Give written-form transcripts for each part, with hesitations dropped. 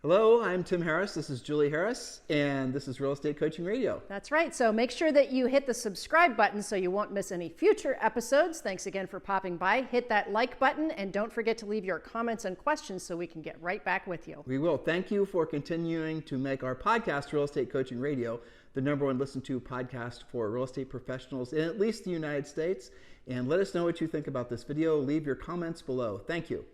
Hello, I'm Tim Harris. This is Julie Harris, and this is Real Estate Coaching Radio. That's right. So make sure that you hit the subscribe button so you won't miss any future episodes. Thanks again for popping by. Hit that like button, and don't forget to leave your comments and questions so we can get right back with you. We will. Thank you for continuing to make our podcast, Real Estate Coaching Radio, the #1 listened to podcast for real estate professionals in at least the United States. And let us know what you think about this video. Leave your comments below. Thank you.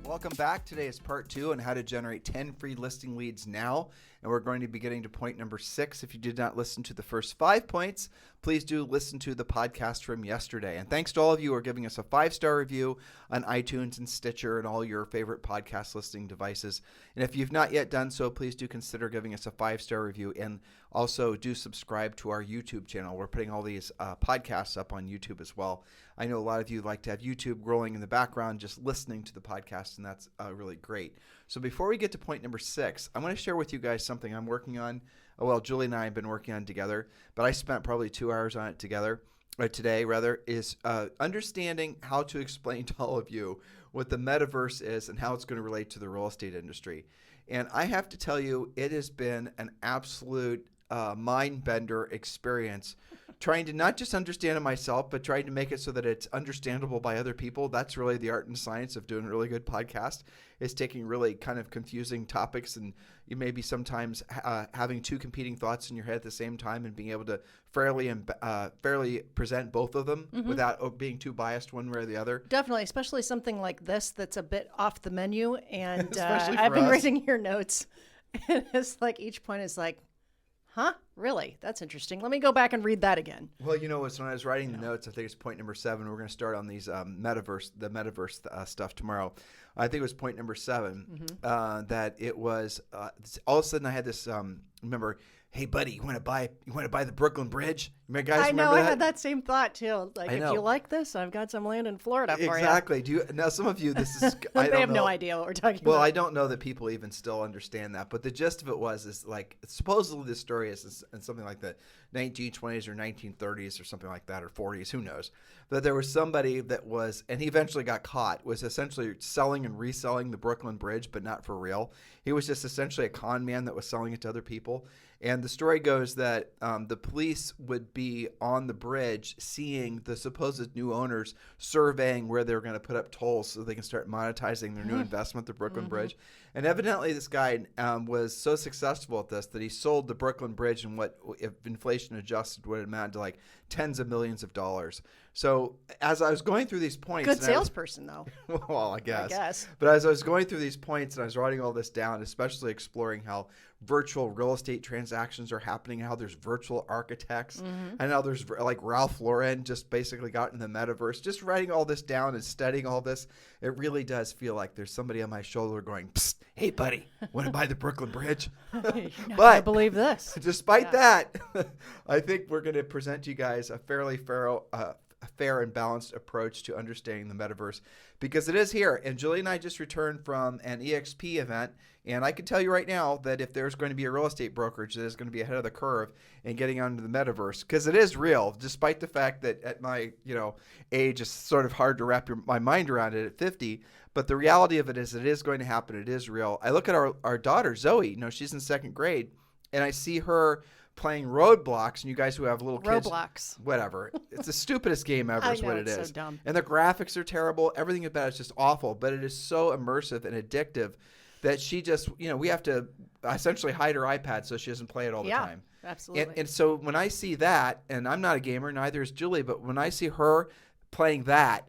Welcome back. Today is part 2 on how to generate 10 free listing leads now. And we're going to be getting to point number 6. If you did not listen to the first 5 points, please do listen to the podcast from yesterday. And thanks to all of you who are giving us a 5-star review on iTunes and Stitcher and all your favorite podcast listening devices. And if you've not yet done so, please do consider giving us a 5-star review, and also do subscribe to our YouTube channel. We're putting all these podcasts up on YouTube as well. I know a lot of you like to have YouTube rolling in the background just listening to the podcast, and that's really great. So before we get to point number 6, I want to share with you guys something I'm working on. Well, Julie and I have been working on together, but I spent probably 2 hours on it today, is understanding how to explain to all of you what the Metaverse is and how it's going to relate to the real estate industry. And I have to tell you, it has been an absolute mind-bender experience trying to not just understand it myself, but trying to make it so that it's understandable by other people. That's really the art and science of doing a really good podcast, is taking really kind of confusing topics, and you may be sometimes having 2 competing thoughts in your head at the same time, and being able to fairly present both of them without being too biased one way or the other. Definitely, especially something like this that's a bit off the menu. And Especially I've for been us. reading your notes, and it's like each point is like, huh? Really? That's interesting. Let me go back and read that again. Well, you know what? So when I was writing the notes, I think it's point number 7. We're going to start on these the Metaverse stuff tomorrow. I think it was point number 7 that it was all of a sudden I had this. Remember, hey buddy, you want to buy the Brooklyn Bridge? You guys remember I that? had that same thought too. Like, I if know. you like this, I've got some land in Florida for you. Exactly. Do you now? Some of you, this is I They don't have know. no idea what we're talking Well, about. I don't know that people even still understand that, but the gist of it is like, supposedly this story is in something like the 1920s or 1930s or something like that, or 40s, who knows. But there was somebody that was, and he eventually got caught, was essentially selling and reselling the Brooklyn Bridge, but not for real. He was just essentially a con man that was selling it to other people. And the story goes that the police would be on the bridge seeing the supposed new owners surveying where they were going to put up tolls so they can start monetizing their new investment, the Brooklyn Bridge. And evidently this guy was so successful at this that he sold the Brooklyn Bridge in what, if inflation adjusted, would amount to like tens of millions of dollars. So as I was going through these points... Good salesperson, though. Well, I guess. I But as I was going through these points and I was writing all this down, especially exploring how virtual real estate transactions are happening, how there's virtual architects, and how there's like Ralph Lauren just basically got in the metaverse. Just writing all this down and studying all this, it really does feel like there's somebody on my shoulder going, "Psst, hey buddy, want to buy the Brooklyn Bridge?" I believe this. Despite that, I think we're going to present you guys a fairly fair and balanced approach to understanding the metaverse, because it is here. And Julie and I just returned from an EXP event, and I can tell you right now that if there's going to be a real estate brokerage that is going to be ahead of the curve in getting onto the metaverse, because it is real, despite the fact that at my age it's sort of hard to wrap my mind around it at 50. But the reality of it is going to happen. It is real. I look at our daughter Zoe. She's in 2nd grade, and I see her playing Roblox, and you guys who have little kids, Roblox, whatever, it's the stupidest game ever. I Is know, what it it's is. so dumb. And the graphics are terrible. Everything about it's just awful. But it is so immersive and addictive that she just, we have to essentially hide her iPad so she doesn't play it all the time. Absolutely. And so when I see that, and I'm not a gamer, neither is Julie, but when I see her playing that,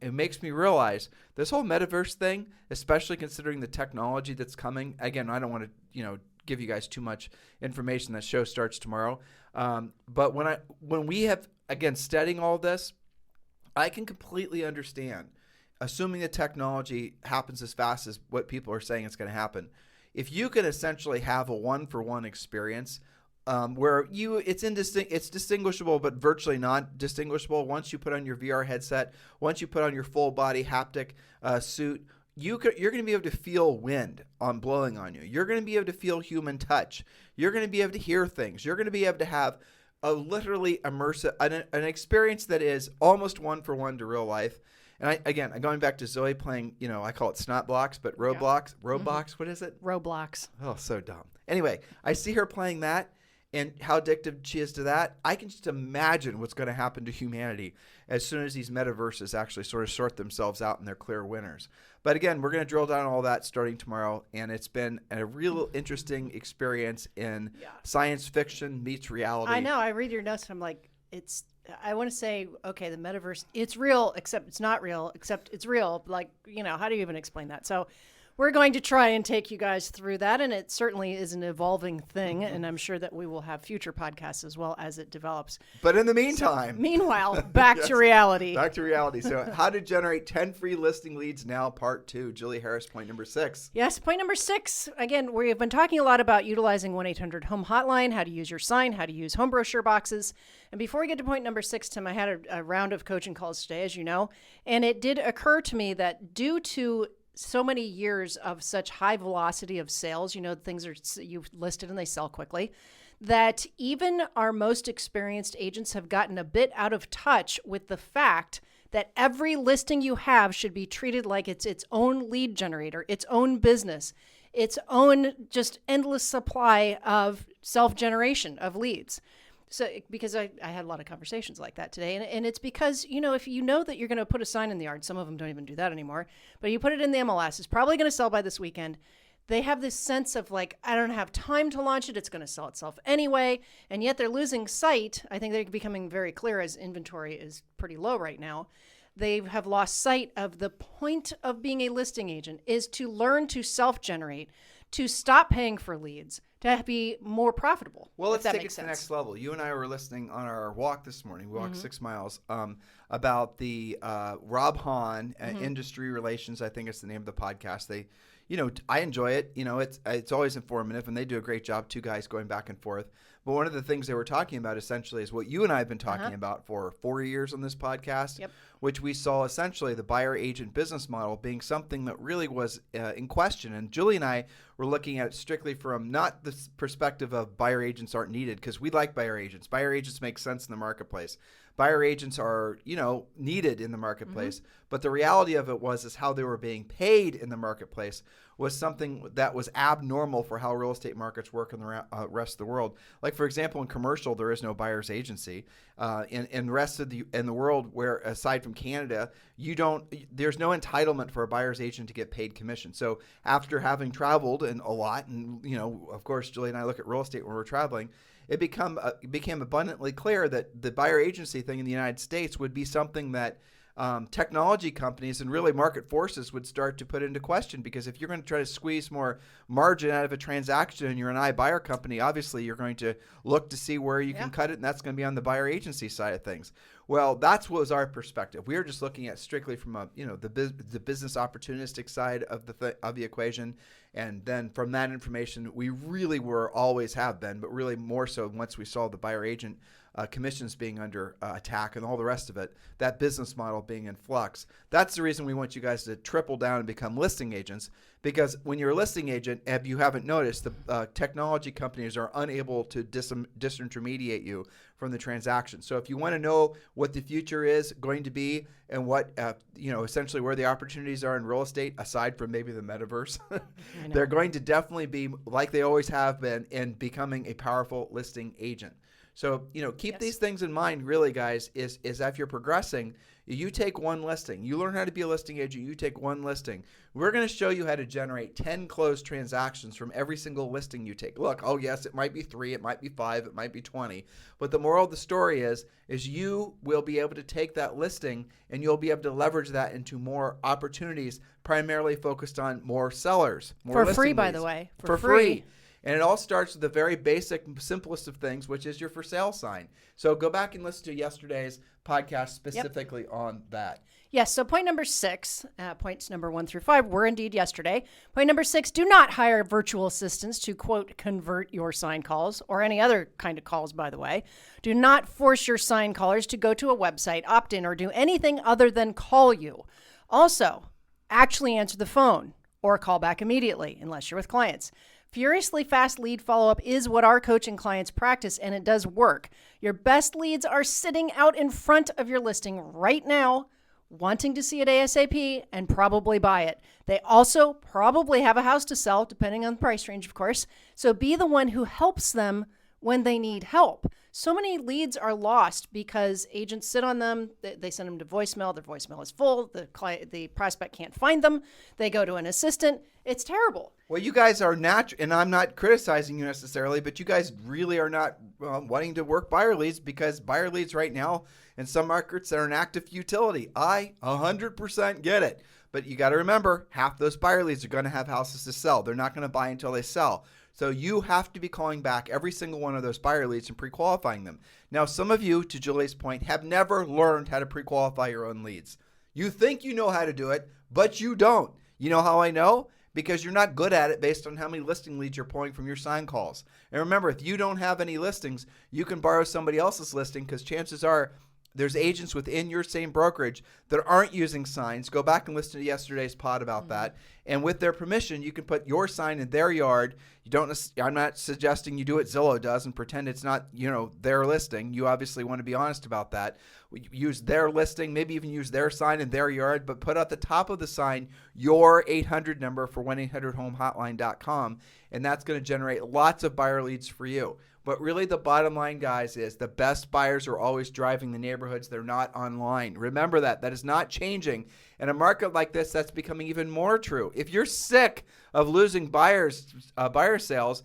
it makes me realize this whole metaverse thing, especially considering the technology that's coming. Again, I don't want to, give you guys too much information. That show starts tomorrow. But when we have, again, studying all this, I can completely understand, assuming the technology happens as fast as what people are saying it's going to happen. If you can essentially have a one-for-one experience where it's distinguishable but virtually not distinguishable once you put on your VR headset, once you put on your full body haptic suit, you're going to be able to feel wind blowing on you. You're going to be able to feel human touch. You're going to be able to hear things. You're going to be able to have a literally immersive an experience that is almost one for one to real life. And going back to Zoe playing, I call it Snot Blocks, but Roblox, what is it? Roblox. Oh, so dumb. Anyway, I see her playing that and how addicted she is to that. I can just imagine what's going to happen to humanity as soon as these metaverses actually sort of sort themselves out and they're clear winners. But again, we're going to drill down all that starting tomorrow, and it's been a real interesting experience in science fiction meets reality. I know. I read your notes and I'm like, I want to say, okay, the metaverse, it's real, except it's not real, except it's real. Like, how do you even explain that? So we're going to try and take you guys through that, and it certainly is an evolving thing, and I'm sure that we will have future podcasts as well as it develops. But in the meantime... Meanwhile, back to reality. Back to reality. So how to generate 10 free listing leads now, part 2. Julie Harris, point number 6. Yes, point number 6. Again, we have been talking a lot about utilizing 1-800-HOME hotline, how to use your sign, how to use home brochure boxes. And before we get to point number 6, Tim, I had a round of coaching calls today, as you know, and it did occur to me that due to so many years of such high velocity of sales, things you've listed and they sell quickly, that even our most experienced agents have gotten a bit out of touch with the fact that every listing you have should be treated like it's its own lead generator, its own business, its own just endless supply of self-generation of leads. So, because I had a lot of conversations like that today, and it's because, if you know that you're going to put a sign in the yard, some of them don't even do that anymore, but you put it in the MLS, it's probably going to sell by this weekend. They have this sense of like, I don't have time to launch it, it's going to sell itself anyway, and yet they're losing sight. I think they're becoming very clear as inventory is pretty low right now. They have lost sight of the point of being a listing agent is to learn to self-generate, to stop paying for leads, to be more profitable. Well, let's take it to the next level. You and I were listening on our walk this morning. We walked 6 miles about the Rob Hahn Industry Relations. I think it's the name of the podcast. They, I enjoy it. It's always informative, and they do a great job. 2 guys going back and forth. But one of the things they were talking about essentially is what you and I have been talking about for 4 years on this podcast, which we saw essentially the buyer agent business model being something that really was in question. And Julie and I were looking at it strictly from not the perspective of buyer agents aren't needed, because we like buyer agents. Buyer agents make sense in the marketplace. Buyer agents are, needed in the marketplace. But the reality of it is how they were being paid in the marketplace was something that was abnormal for how real estate markets work in the rest of the world. Like, for example, in commercial, there is no buyer's agency. In the rest of the world, where aside from Canada, there's no entitlement for a buyer's agent to get paid commission. So after having traveled a lot, and of course, Julie and I look at real estate when we're traveling, it became abundantly clear that the buyer agency thing in the United States would be something that technology companies and really market forces would start to put into question, because if you're going to try to squeeze more margin out of a transaction and you're an iBuyer company, obviously you're going to look to see where you can cut it, and that's going to be on the buyer agency side of things. Well, that was our perspective. We were just looking at strictly from the business opportunistic side of the equation, and then from that information, we really always have been, but really more so once we saw the buyer agent commissions being under attack and all the rest of it, that business model being in flux. That's the reason we want you guys to triple down and become listing agents, because when you're a listing agent, if you haven't noticed, the technology companies are unable to disintermediate you from the transaction. So if you want to know what the future is going to be and what, essentially where the opportunities are in real estate, aside from maybe the metaverse, they're going to definitely be like they always have been in becoming a powerful listing agent. So, keep these things in mind, really, guys, is if you're progressing, you take one listing. You learn how to be a listing agent. You take one listing. We're going to show you how to generate 10 closed transactions from every single listing you take. Look, yes, it might be 3, it might be 5, it might be 20. But the moral of the story is you will be able to take that listing and you'll be able to leverage that into more opportunities, primarily focused on more sellers. More for free, leads. by the way. For free. And it all starts with the very basic, simplest of things, which is your for sale sign. So go back and listen to yesterday's podcast specifically on that. Yes, so point number 6, points number 1 through 5 were indeed yesterday. Point number 6, do not hire virtual assistants to, quote, convert your sign calls, or any other kind of calls, by the way. Do not force your sign callers to go to a website, opt in, or do anything other than call you. Also, actually answer the phone or call back immediately, unless you're with clients. Furiously fast lead follow-up is what our coaching clients practice, and it does work. Your best leads are sitting out in front of your listing right now, wanting to see it ASAP and probably buy it. They also probably have a house to sell, depending on the price range, of course. So be the one who helps them when they need help. So many leads are lost because agents sit on them. They send them to voicemail. Their voicemail is full. The prospect can't find them. They go to an assistant. It's terrible. Well, you guys are natural, and I'm not criticizing you necessarily, but you guys really are not wanting to work buyer leads, because buyer leads right now in some markets are an active utility. I 100% get it. But you got to remember, half those buyer leads are going to have houses to sell. They're not going to buy until they sell. So you have to be calling back every single one of those buyer leads and pre-qualifying them. Now, some of you, to Julie's point, have never learned how to pre-qualify your own leads. You think you know how to do it, but you don't. You know how I know? Because you're not good at it based on how many listing leads you're pulling from your sign calls. And remember, if you don't have any listings, you can borrow somebody else's listing, because chances are there's agents within your same brokerage that aren't using signs. Go back and listen to yesterday's pod about that. And with their permission, you can put your sign in their yard. I'm not suggesting you do what Zillow does and pretend it's not, their listing. You obviously want to be honest about that. Use their listing, maybe even use their sign in their yard, but put at the top of the sign your 800 number for 1-800-HOME-HOTLINE.com, and that's going to generate lots of buyer leads for you. But really, the bottom line, guys, is the best buyers are always driving the neighborhoods. They're not online. Remember that. That is not changing. In a market like this, that's becoming even more true. If you're sick of losing buyer sales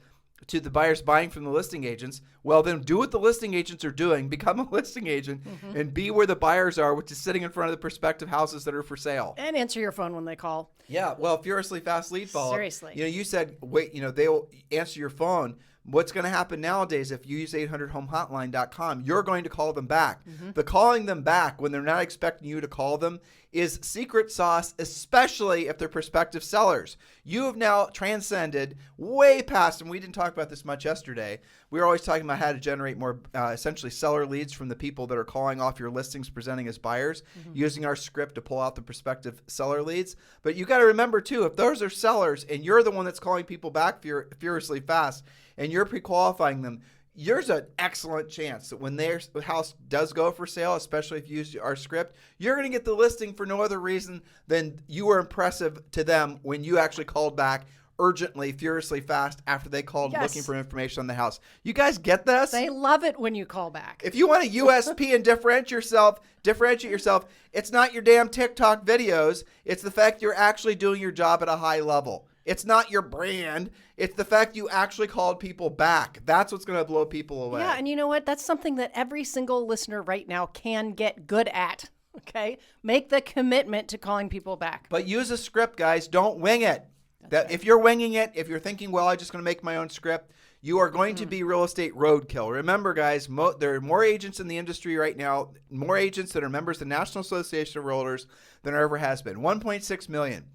to the buyers buying from the listing agents, well, then do what the listing agents are doing. Become a listing agent and be where the buyers are, which is sitting in front of the prospective houses that are for sale. And answer your phone when they call. Yeah, well, furiously fast lead follow-up. Seriously. You said, wait, they will answer your phone. What's going to happen nowadays, if you use 800-HOME-HOTLINE.com, you're going to call them back. The calling them back when they're not expecting you to call them is secret sauce, especially if they're prospective sellers. You have now transcended way past, and we didn't talk about this much yesterday. We were always talking about how to generate more essentially seller leads from the people that are calling off your listings presenting as buyers, using our script to pull out the prospective seller leads. But you got to remember too, if those are sellers and you're the one that's calling people back furiously fast and you're pre-qualifying them, there's an excellent chance that when their house does go for sale, especially if you use our script, you're going to get the listing for no other reason than you were impressive to them when you actually called back urgently, furiously fast after they called looking for information on the house. You guys get this? They love it when you call back. If you want a USP and differentiate yourself, it's not your damn TikTok videos. It's the fact you're actually doing your job at a high level. It's not your brand. It's the fact you actually called people back. That's what's going to blow people away. Yeah, and you know what? That's something that every single listener right now can get good at. Okay? Make the commitment to calling people back. But use a script, guys. Don't wing it. If you're winging it, if you're thinking, well, I'm just going to make my own script, you are going to be real estate roadkill. Remember, guys, there are more agents in the industry right now, more agents that are members of the National Association of Realtors than there ever has been. 1.6 million.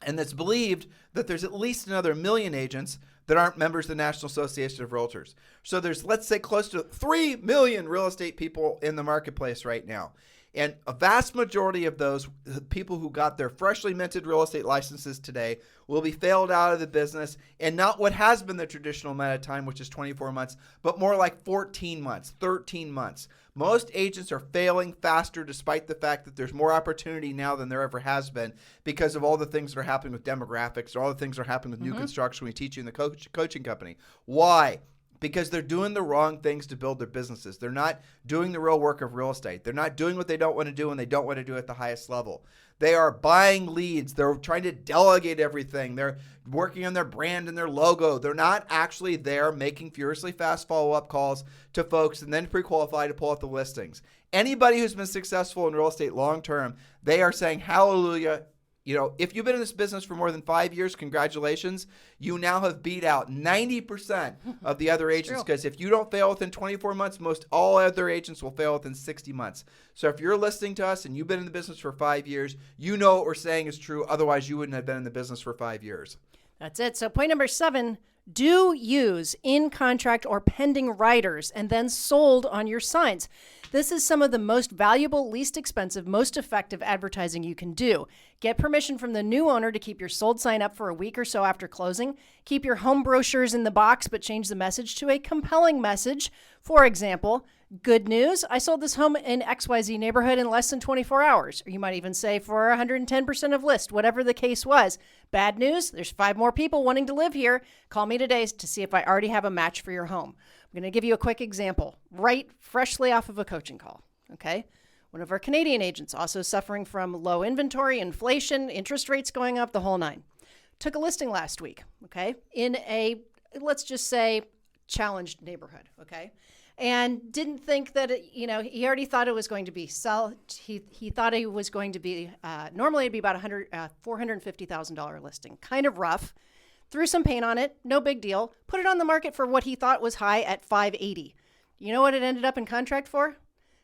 And it's believed that there's at least another 1 million agents that aren't members of the National Association of Realtors. So there's, let's say, close to 3 million real estate people in the marketplace right now. And a vast majority of those people who got their freshly minted real estate licenses today will be failed out of the business, and not what has been the traditional amount of time, which is 24 months, but more like 14 months, 13 months. Most agents are failing faster despite the fact that there's more opportunity now than there ever has been because of all the things that are happening with demographics, or all the things that are happening with new construction we teach you in the coaching company. Why? Because they're doing the wrong things to build their businesses. They're not doing the real work of real estate. They're not doing what they don't want to do, and they don't want to do it at the highest level. They are buying leads. They're trying to delegate everything. They're working on their brand and their logo. They're not actually there making furiously fast follow-up calls to folks and then pre-qualify to pull out the listings. Anybody who's been successful in real estate long-term, they are saying, hallelujah. If you've been in this business for more than 5 years, congratulations. You now have beat out 90% of the other agents, because if you don't fail within 24 months, most all other agents will fail within 60 months. So if you're listening to us and you've been in the business for 5 years, you know what we're saying is true. Otherwise, you wouldn't have been in the business for 5 years. That's it. So point number 7, do use in contract or pending riders and then sold on your signs. This is some of the most valuable, least expensive, most effective advertising you can do. Get permission from the new owner to keep your sold sign up for a week or so after closing. Keep your home brochures in the box, but change the message to a compelling message. For example, good news, I sold this home in XYZ neighborhood in less than 24 hours. Or you might even say for 110% of list, whatever the case was. Bad news, there's 5 more people wanting to live here. Call me today to see if I already have a match for your home. I'm going to give you a quick example, right freshly off of a coaching call, okay? One of our Canadian agents also suffering from low inventory, inflation, interest rates going up, the whole 9. Took a listing last week, okay, in a, let's just say, challenged neighborhood, okay? And didn't think that, he already thought it was going to be he thought it was going to be, normally it'd be about $450,000 listing. Kind of rough. Threw some paint on it, no big deal. Put it on the market for what he thought was high at $580. You know what it ended up in contract for?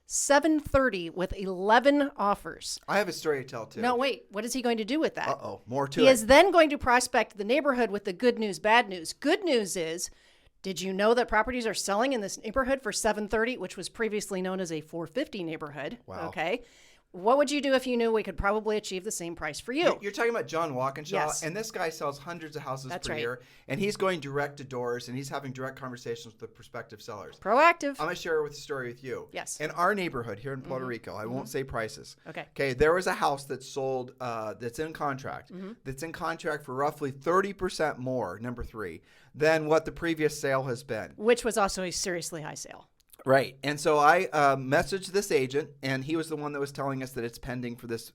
$730 with 11 offers. I have a story to tell too. No, wait. What is he going to do with that? Uh-oh, more to it. He is then going to prospect the neighborhood with the good news, bad news. Good news is, did you know that properties are selling in this neighborhood for $730, which was previously known as a $450 neighborhood? Wow. Okay. What would you do if you knew we could probably achieve the same price for you? You're talking about John Walkinshaw, Yes. and this guy sells hundreds of houses That's per right. year, and he's going direct to doors, and he's having direct conversations with the prospective sellers. Proactive. I'm going to share a story with you. Yes. In our neighborhood here in Puerto Rico, I won't say prices. Okay. There was a house that's sold, that's in contract, that's in contract for roughly 30% more, number 3, than what the previous sale has been. Which was also a seriously high sale. Right. And so I messaged this agent, and he was the one that was telling us that it's pending for this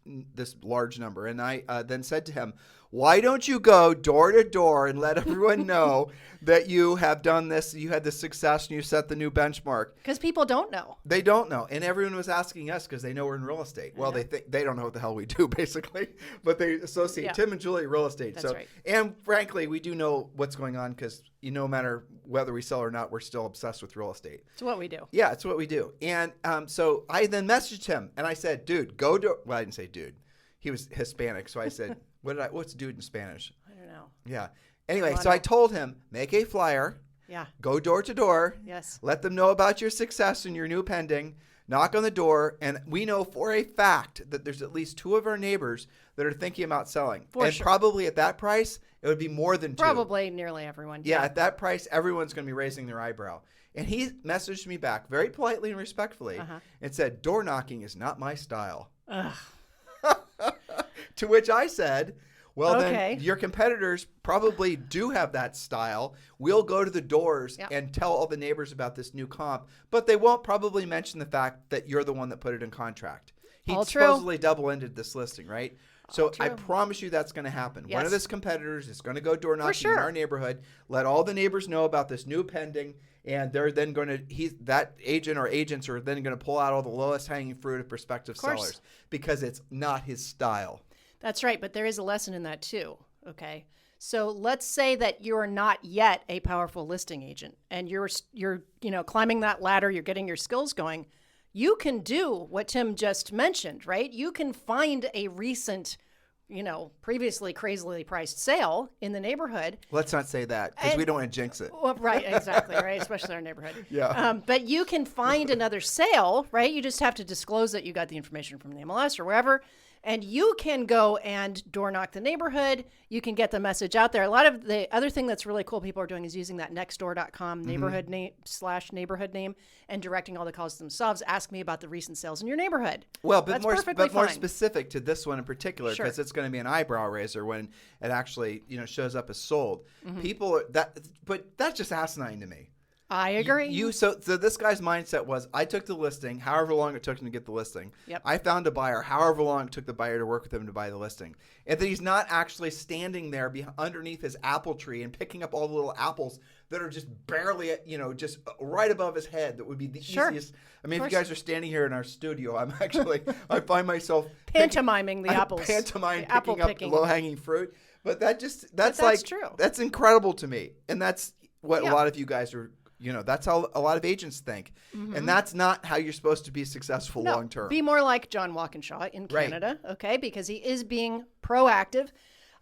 large number. And I then said to him, why don't you go door to door and let everyone know that you have done this, you had this success, and you set the new benchmark? Because people don't know. They don't know. And everyone was asking us because they know we're in real estate. Well, they don't know what the hell we do, basically. But they associate Tim and Julie real estate. That's right. And frankly, we do know what's going on because no matter whether we sell or not, we're still obsessed with real estate. It's what we do. Yeah, it's what we do. And so I then messaged him, and I said, dude, go to... Well, I didn't say dude. He was Hispanic, so I said, what's dude in Spanish? I don't know. Yeah. Anyway, so I told him, make a flyer. Yeah. Go door to door. Yes. Let them know about your success and your new pending. Knock on the door. And we know for a fact that there's at least 2 of our neighbors that are thinking about selling. And probably at that price, it would be more than 2. Probably nearly everyone. Yeah, at that price, everyone's going to be raising their eyebrow. And he messaged me back very politely and respectfully and said, door knocking is not my style. Ugh. To which I said, well, Okay. then your competitors probably do have that style. We'll go to the doors and tell all the neighbors about this new comp, but they won't probably mention the fact that you're the one that put it in contract. He supposedly double-ended this listing, right? So I promise you that's going to happen. Yes. One of his competitors is going to go door knocking in our neighborhood, let all the neighbors know about this new pending, and they're then going to, that agent or agents are then going to pull out all the lowest hanging fruit of prospective sellers because it's not his style. That's right, but there is a lesson in that too, okay? So let's say that you're not yet a powerful listing agent and you're climbing that ladder, you're getting your skills going. You can do what Tim just mentioned, right? You can find a recent, previously crazily priced sale in the neighborhood. Let's not say that because we don't want to jinx it. Well, right, exactly, right, especially our neighborhood. Yeah. But you can find another sale, right? You just have to disclose that you got the information from the MLS or wherever. And you can go and door knock the neighborhood. You can get the message out there. A lot of the other thing that's really cool people are doing is using that nextdoor.com neighborhood name /neighborhood name and directing all the calls themselves. Ask me about the recent sales in your neighborhood. Well, but that's more specific to this one in particular, because Sure. it's going to be an eyebrow raiser when it actually shows up as sold. But that's just asinine to me. I agree. So this guy's mindset was, I took the listing, however long it took him to get the listing. Yep. I found a buyer, however long it took the buyer to work with him to buy the listing. And that he's not actually standing there underneath his apple tree and picking up all the little apples that are just barely, just right above his head. That would be the easiest. I mean, if you guys are standing here in our studio, I find myself pantomiming the apples. Pantomiming apple picking up low-hanging fruit. But that's true. That's incredible to me. And that's what a lot of you guys are. That's how a lot of agents think. And that's not how you're supposed to be successful long term. Be more like John Walkinshaw in Canada, okay? Because he is being proactive.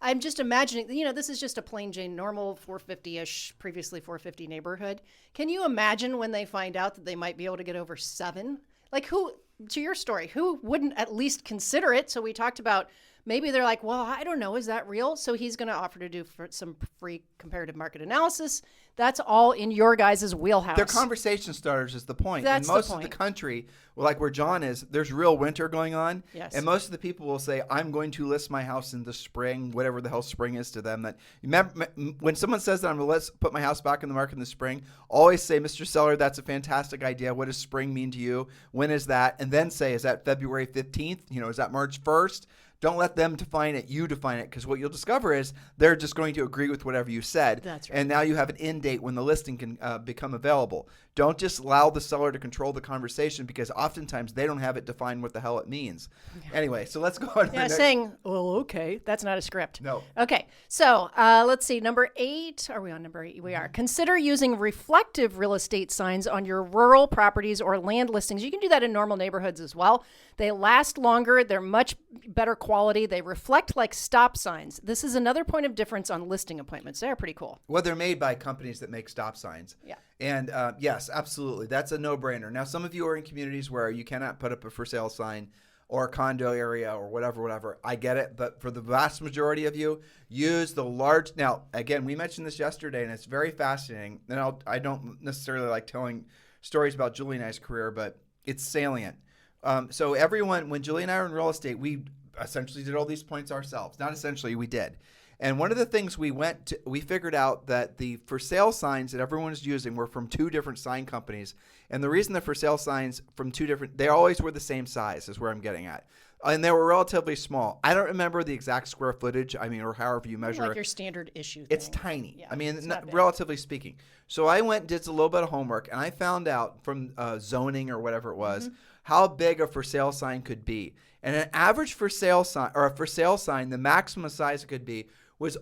I'm just imagining, this is just a plain Jane normal 450-ish, previously 450 neighborhood. Can you imagine when they find out that they might be able to get over 7? Like to your story, who wouldn't at least consider it? So we talked about Maybe they're like, well, I don't know, is that real? So he's going to offer to do some free comparative market analysis. That's all in your guys' wheelhouse. They're conversation starters is the point. That's in most the point. of the country, well, like where John is, there's real winter going on. Yes. And most of the people will say, I'm going to list my house in the spring, whatever the hell spring is to them. That remember, when someone says that I'm going to put my house back in the market in the spring, always say, Mr. Seller, that's a fantastic idea. What does spring mean to you? When is that? And then say, is that February 15th? Is that March 1st? Don't let them define it. You define it, because what you'll discover is they're just going to agree with whatever you said. That's right. And now you have an end date when the listing can become available. Don't just allow the seller to control the conversation, because oftentimes they don't have it defined what the hell it means. Anyway, so let's go on to the next. Saying, well, okay, that's not a script. No. Okay, so let's see. Number 8. Are we on number 8? We are. Consider using reflective real estate signs on your rural properties or land listings. You can do that in normal neighborhoods as well. They last longer. They're much better quality. They reflect like stop signs. This is another point of difference on listing appointments. They're pretty cool. Well, they're made by companies that make stop signs. Yeah. And yes, absolutely. That's a no-brainer. Now, some of you are in communities where you cannot put up a for sale sign or a condo area or whatever. I get it. But for the vast majority of you, use the large. Now, again, we mentioned this yesterday, and it's very fascinating. And I don't necessarily like telling stories about Julie and I's career, but it's salient. So everyone, when Julie and I were in real estate, we essentially did all these points ourselves. Not essentially, we did. And one of the things we figured out that the for sale signs that everyone was using were from 2 different sign companies. And the reason the for sale signs from 2 different, they always were the same size is where I'm getting at. And they were relatively small. I don't remember the exact square footage, or however you measure like it. your standard issue thing. It's tiny. Yeah, relatively speaking. So I went and did a little bit of homework, and I found out from zoning or whatever it was, how big a for sale sign could be. And an average for sale sign, or a for sale sign, the maximum size it could be was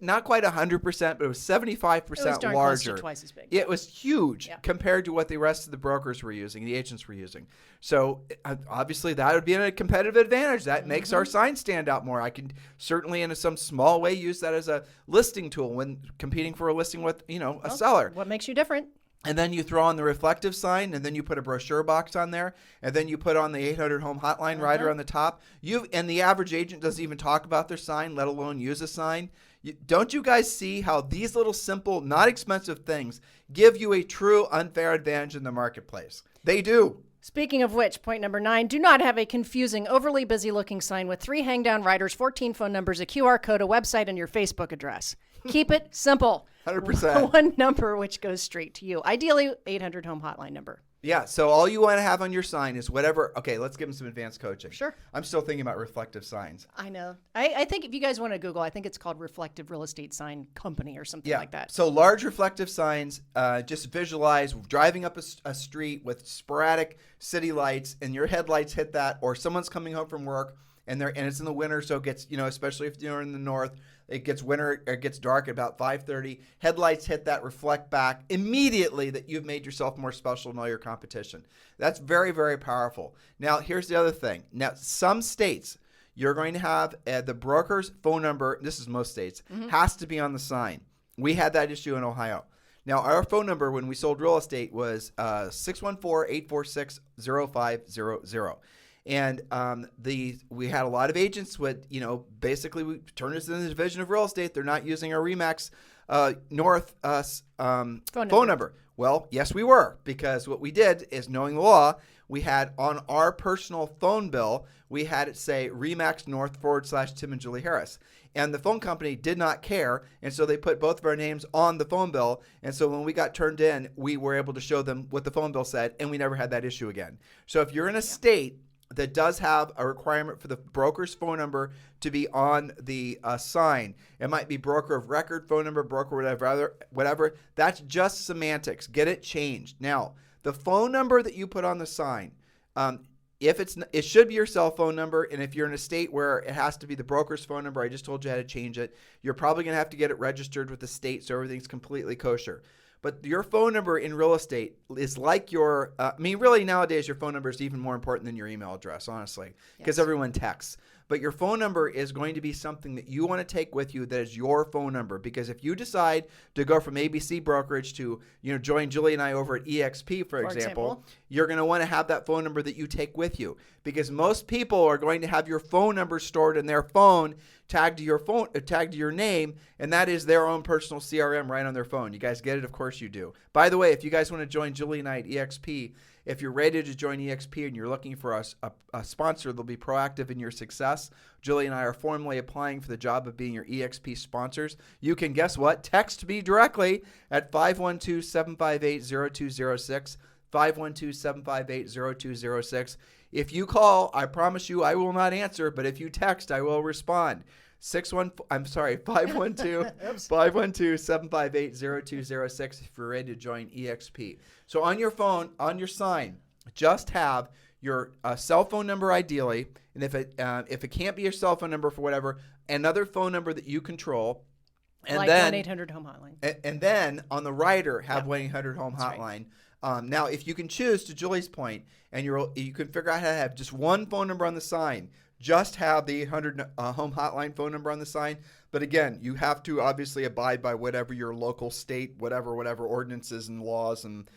not quite 100%, but it was 75% larger. Twice as big. It was huge compared to what the rest of the brokers were using, the agents were using. So obviously that would be a competitive advantage. That makes our sign stand out more. I can certainly in some small way use that as a listing tool when competing for a listing with, a seller. What makes you different? And then you throw on the reflective sign, and then you put a brochure box on there, and then you put on the 800 home hotline rider on the top. And the average agent doesn't even talk about their sign, let alone use a sign. Don't you guys see how these little simple, not expensive things give you a true unfair advantage in the marketplace? They do. Speaking of which, point number 9, do not have a confusing, overly busy-looking sign with 3 hang-down riders, 14 phone numbers, a QR code, a website, and your Facebook address. Keep it simple. 100%. One number which goes straight to you. Ideally, 800 home hotline number. Yeah, so all you want to have on your sign is whatever. Okay, let's give them some advanced coaching. Sure. I'm still thinking about reflective signs. I know. I think if you guys want to Google, I think it's called Reflective Real Estate Sign Company or something like that. So large reflective signs, just visualize driving up a street with sporadic city lights, and your headlights hit that, or someone's coming home from work, and it's in the winter, so it gets, especially if you're in the north, it gets winter, or it gets dark at about 5:30. Headlights hit that, reflect back immediately that you've made yourself more special than all your competition. That's very, very powerful. Now, here's the other thing. Now, some states, you're going to have the broker's phone number, this is most states, has to be on the sign. We had that issue in Ohio. Now, our phone number when we sold real estate was 614-846-0500. And we had a lot of agents with, basically we turned this into the division of real estate. They're not using our RE/MAX North phone number. Well, yes, we were, because what we did is, knowing the law, we had on our personal phone bill, we had it say RE/MAX North / Tim and Julie Harris. And the phone company did not care, and so they put both of our names on the phone bill. And so when we got turned in, we were able to show them what the phone bill said, and we never had that issue again. So if you're in a state that does have a requirement for the broker's phone number to be on the sign, it might be broker of record phone number, broker whatever. That's just semantics. Get it changed. Now, the phone number that you put on the sign, it should be your cell phone number, and if you're in a state where it has to be the broker's phone number, I just told you how to change it. You're probably going to have to get it registered with the state so everything's completely kosher. But your phone number in real estate is like really nowadays your phone number is even more important than your email address, honestly, because everyone texts. but your phone number is going to be something that you want to take with you that is your phone number. Because if you decide to go from ABC Brokerage to, join Julie and I over at EXP, for example, you're going to want to have that phone number that you take with you, because most people are going to have your phone number stored in their phone, tagged to your name, and that is their own personal CRM right on their phone. You guys get it? Of course you do. By the way, if you guys want to join Julie and I at EXP, if you're ready to join EXP and you're looking for a sponsor that'll be proactive in your success, Julie and I are formally applying for the job of being your EXP sponsors. You can, guess what? Text me directly at 512-758-0206, 512-758-0206. If you call, I promise you I will not answer, but if you text, I will respond. 512-758-0206 if you're ready to join EXP. So on your phone, on your sign, just have your cell phone number ideally, and if it can't be your cell phone number for whatever, another phone number that you control. And like then 1-800-HOME hotline. And then on the rider, have 1-800-HOME hotline. Right. Now, if you can choose, to Julie's point, and you can figure out how to have just one phone number on the sign, just have the 800-HOME hotline phone number on the sign. But again, you have to obviously abide by whatever your local state, whatever ordinances and laws and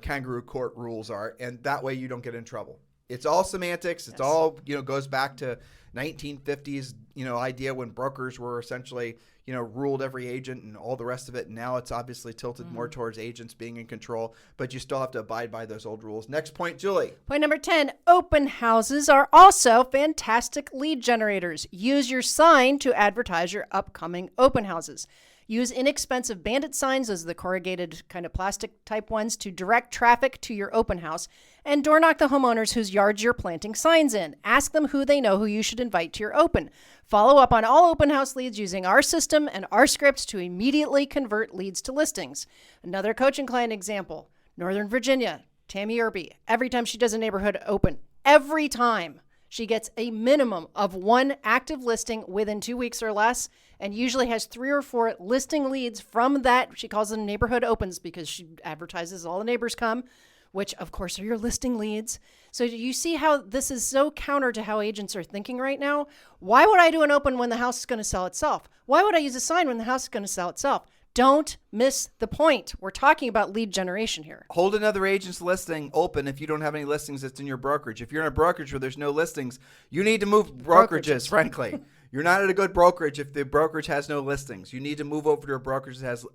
kangaroo court rules are, and that way you don't get in trouble. It's all semantics. It's all goes back to 1950s idea when brokers were essentially ruled every agent and all the rest of it. And now it's obviously tilted more towards agents being in control, but you still have to abide by those old rules. Next point, Julie. Point number 10, open houses are also fantastic lead generators. Use your sign to advertise your upcoming open houses. Use inexpensive bandit signs, as the corrugated kind of plastic type ones, to direct traffic to your open house, and door knock the homeowners whose yards you're planting signs in. Ask them who they know who you should invite to your open. Follow up on all open house leads using our system and our script to immediately convert leads to listings. Another coaching client example, Northern Virginia, Tammy Irby. Every time she does a neighborhood open, every time she gets a minimum of one active listing within 2 weeks or less, and usually has 3 or 4 listing leads from that. She calls them neighborhood opens because she advertises all the neighbors come, which of course are your listing leads. So you see how this is so counter to how agents are thinking right now? Why would I do an open when the house is going to sell itself? Why would I use a sign when the house is going to sell itself? Don't miss the point. We're talking about lead generation here. Hold another agent's listing open if you don't have any listings that's in your brokerage. If you're in a brokerage where there's no listings, you need to move brokerages, frankly. You're not at a good brokerage if the brokerage has no listings. You need to move over to a brokerage that has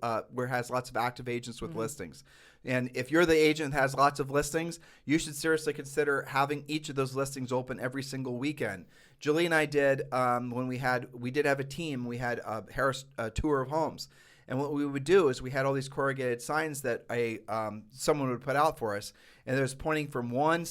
lots of active agents with listings. And if you're the agent that has lots of listings, you should seriously consider having each of those listings open every single weekend. Julie and I did when we did have a team. We had a Harris tour of homes. And what we would do is we had all these corrugated signs that someone would put out for us, and it was pointing from one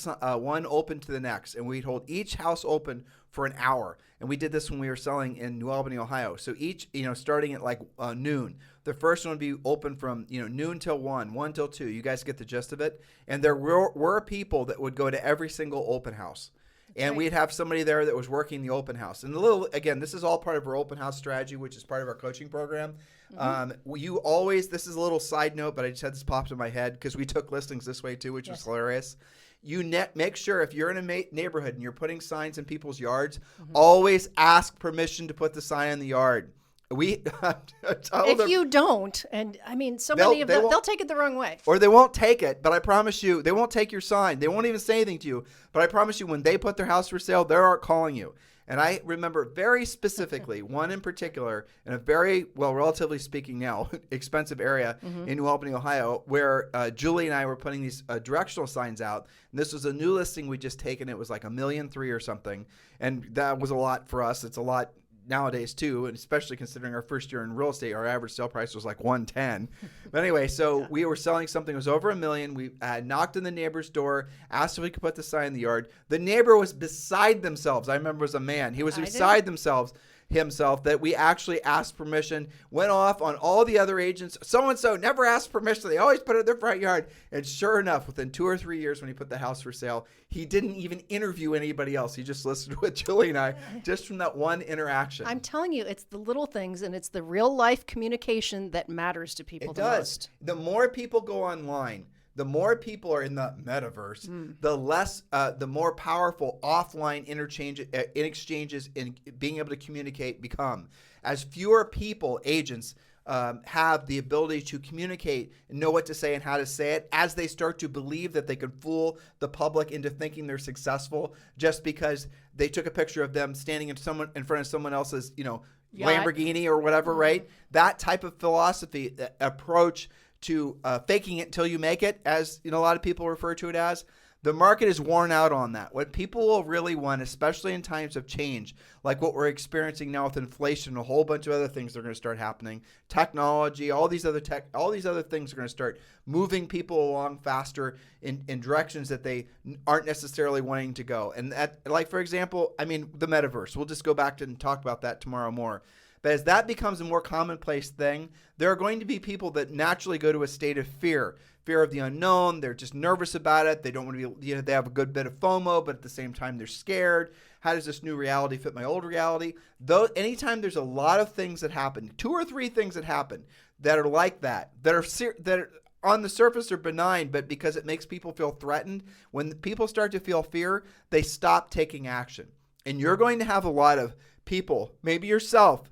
open to the next. And we'd hold each house open for an hour. And we did this when we were selling in New Albany, Ohio. So each, starting at like noon, the first one would be open from noon till 1 till 2. You guys get the gist of it. And there were people that would go to every single open house. And we'd have somebody there that was working the open house. And this is all part of our open house strategy, which is part of our coaching program. This is a little side note, but I just had this popped in my head because we took listings this way too, which was hilarious. Make sure if you're in a neighborhood and you're putting signs in people's yards, always ask permission to put the sign in the yard. If you don't, and I mean, so many of them, they'll take it the wrong way. Or they won't take it, but I promise you, they won't take your sign. They won't even say anything to you. But I promise you, when they put their house for sale, they're calling you. And I remember very specifically one in particular in a very, relatively speaking now, expensive area in New Albany, Ohio, where Julie and I were putting these directional signs out. And this was a new listing we'd just taken. It was like $1.3 million or something. And that was a lot for us. It's a lot nowadays too, and especially considering our first year in real estate, our average sale price was like $110. But anyway, so we were selling something that was over $1 million. We knocked on the neighbor's door, asked if we could put the sign in the yard. The neighbor was beside themselves. I remember as a man, he was beside himself that we actually asked permission, went off on all the other agents. So-and-so never asked permission. They always put it in their front yard. And sure enough, within 2 or 3 years when he put the house for sale, he didn't even interview anybody else. He just listened with Julie and I just from that one interaction. I'm telling you, it's the little things and it's the real life communication that matters to people the most. The more people go online, The more people are in the metaverse, the more powerful offline exchanges in being able to communicate become. As fewer people, agents, have the ability to communicate and know what to say and how to say it, as they start to believe that they can fool the public into thinking they're successful just because they took a picture of them standing in front of someone else's, Lamborghini or whatever, right? That type of philosophy, approach to faking it until you make it, as a lot of people refer to it as. The market is worn out on that. What people will really want, especially in times of change, like what we're experiencing now with inflation, a whole bunch of other things that are going to start happening, technology, all these other things are going to start moving people along faster in directions that they aren't necessarily wanting to go. And that, like, for example, the metaverse. We'll just go back to and talk about that tomorrow more. But as that becomes a more commonplace thing, there are going to be people that naturally go to a state of fear of the unknown. They're just nervous about it. They don't want to be, they have a good bit of FOMO, but at the same time, they're scared. How does this new reality fit my old reality? Though, anytime there's a lot of things that happen, 2 or 3 things that happen that are like that are on the surface are benign, but because it makes people feel threatened, when people start to feel fear, they stop taking action. And you're going to have a lot of people, maybe yourself,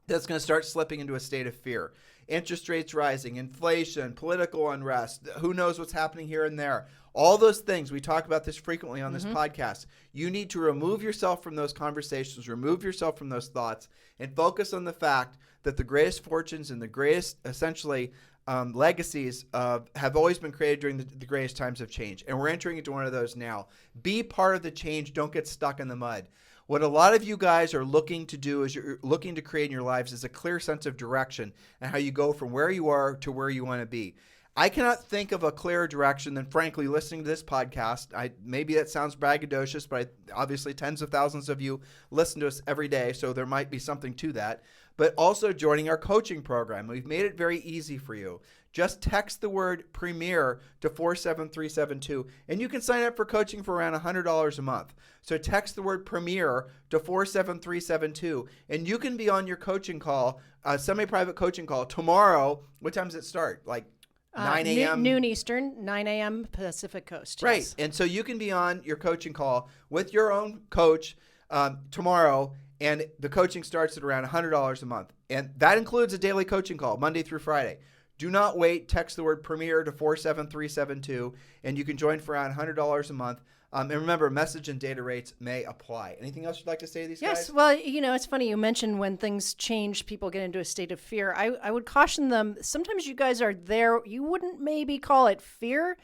that's going to start slipping into a state of fear. Interest rates rising, inflation, political unrest, who knows what's happening here and there. All those things, we talk about this frequently on this podcast. You need to remove yourself from those conversations, remove yourself from those thoughts, and focus on the fact that the greatest fortunes and the greatest, essentially, legacies have always been created during the greatest times of change. And we're entering into one of those now. Be part of the change. Don't get stuck in the mud. What a lot of you guys are looking to do is you're looking to create in your lives is a clear sense of direction and how you go from where you are to where you want to be. I cannot think of a clearer direction than, frankly, listening to this podcast. Maybe that sounds braggadocious, but obviously tens of thousands of you listen to us every day, so there might be something to that. But also joining our coaching program. We've made it very easy for you. Just text the word Premier to 47372, and you can sign up for coaching for around $100 a month. So text the word Premier to 47372, and you can be on your coaching call, semi-private coaching call tomorrow. What time does it start? Like 9 a.m.? Noon Eastern, 9 a.m. Pacific Coast. Right. Yes. And so you can be on your coaching call with your own coach tomorrow, and the coaching starts at around $100 a month. And that includes a daily coaching call, Monday through Friday. Do not wait. Text the word Premier to 47372, and you can join for around $100 a month. And remember, message and data rates may apply. Anything else you'd like to say to these guys? Yes. Well, it's funny. You mentioned when things change, people get into a state of fear. I would caution them. Sometimes you guys are there. You wouldn't maybe call it fear.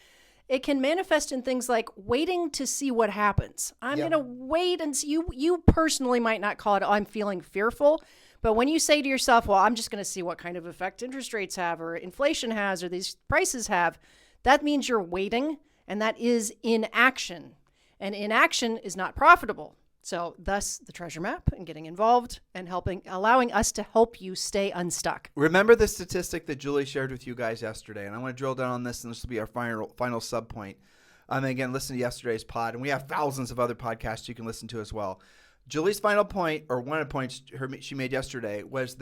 It can manifest in things like waiting to see what happens. I'm going to wait and see. You personally might not call it, I'm feeling fearful. But when you say to yourself, well, I'm just going to see what kind of effect interest rates have or inflation has or these prices have, that means you're waiting, and that is inaction. And inaction is not profitable. So thus the treasure map and getting involved and allowing us to help you stay unstuck. Remember the statistic that Julie shared with you guys yesterday, and I want to drill down on this, and this will be our final sub point. And again, listen to yesterday's pod, and we have thousands of other podcasts you can listen to as well. Julie's final point, or one of the points she made yesterday, was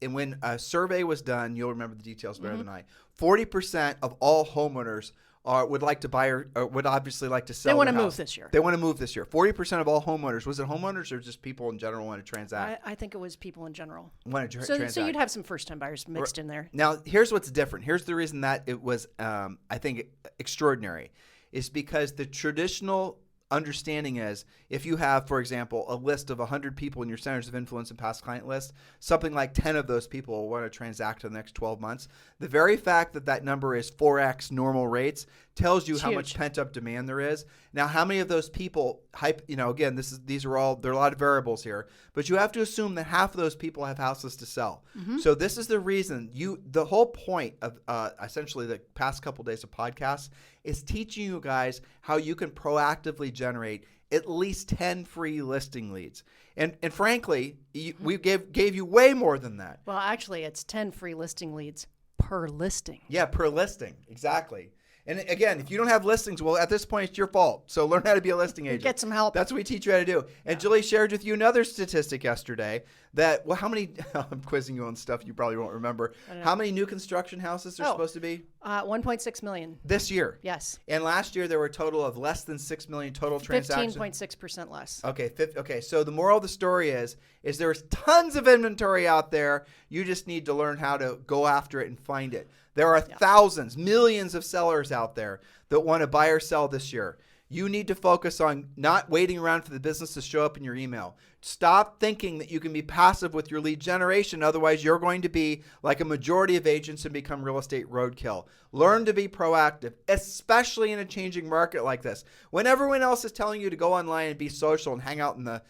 and when a survey was done, you'll remember the details better than I, 40% of all homeowners would like to buy or would obviously like to sell. They want to their move house. this year. They want to move this year. 40% of all homeowners. Was it homeowners or just people in general want to transact? I think it was people in general. Want to transact. So you'd have some first-time buyers mixed in there. Now, here's what's different. Here's the reason that it was, I think, extraordinary, is because the traditional understanding is if you have, for example, a list of 100 people in your centers of influence and past client list, something like 10 of those people will want to transact in the next 12 months. The very fact that that number is 4x normal rates tells you how much pent-up demand there is. Now, how many of those people again, there are a lot of variables here, but you have to assume that half of those people have houses to sell. Mm-hmm. So this is the reason the whole point of essentially the past couple of days of podcasts is teaching you guys how you can proactively generate at least 10 free listing leads. And frankly, we gave you way more than that. Well, actually, it's 10 free listing leads per listing. Yeah, per listing. Exactly. And again, if you don't have listings, well, at this point, it's your fault. So learn how to be a listing agent. Get some help. That's what we teach you how to do. And Julie shared with you another statistic yesterday that, well, how many, I'm quizzing you on stuff you probably won't remember. How many new construction houses are supposed to be? 1.6 million. This year? Yes. And last year, there were a total of less than 6 million total transactions. 15.6% less. Okay, so the moral of the story is there's tons of inventory out there. You just need to learn how to go after it and find it. There are thousands, millions of sellers out there that want to buy or sell this year. You need to focus on not waiting around for the business to show up in your email. Stop thinking that you can be passive with your lead generation. Otherwise, you're going to be like a majority of agents and become real estate roadkill. Learn to be proactive, especially in a changing market like this. When everyone else is telling you to go online and be social and hang out in the,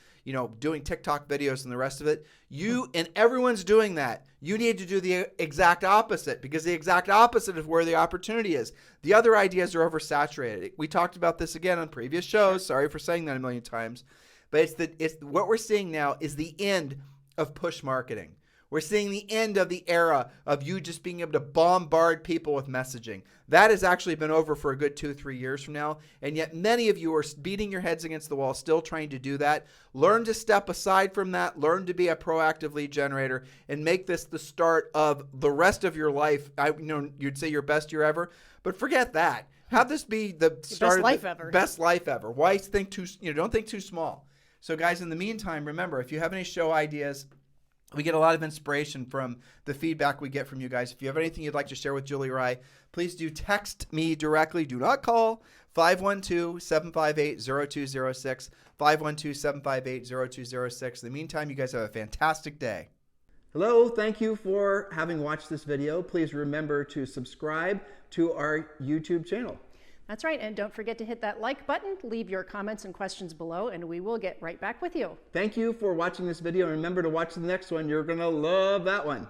doing TikTok videos and the rest of it, you and everyone's doing that. You need to do the exact opposite, because the exact opposite is where the opportunity is. The other ideas are oversaturated. We talked about this again on previous shows. Sorry for saying that a million times. But it's what we're seeing now is the end of push marketing. We're seeing the end of the era of you just being able to bombard people with messaging. That has actually been over for a good 2-3 years from now. And yet many of you are beating your heads against the wall, still trying to do that. Learn to step aside from that. Learn to be a proactive lead generator and make this the start of the rest of your life. You'd say your best year ever, but forget that. Have this be the start best of life ever. Best life ever. Why think don't think too small. So guys, in the meantime, remember, if you have any show ideas, we get a lot of inspiration from the feedback we get from you guys. If you have anything you'd like to share with Julie or I, please do text me directly. Do not call 512-758-0206, 512-758-0206. In the meantime, you guys have a fantastic day. Hello, thank you for having watched this video. Please remember to subscribe to our YouTube channel. That's right. And don't forget to hit that like button, leave your comments and questions below, and we will get right back with you. Thank you for watching this video. And remember to watch the next one. You're going to love that one.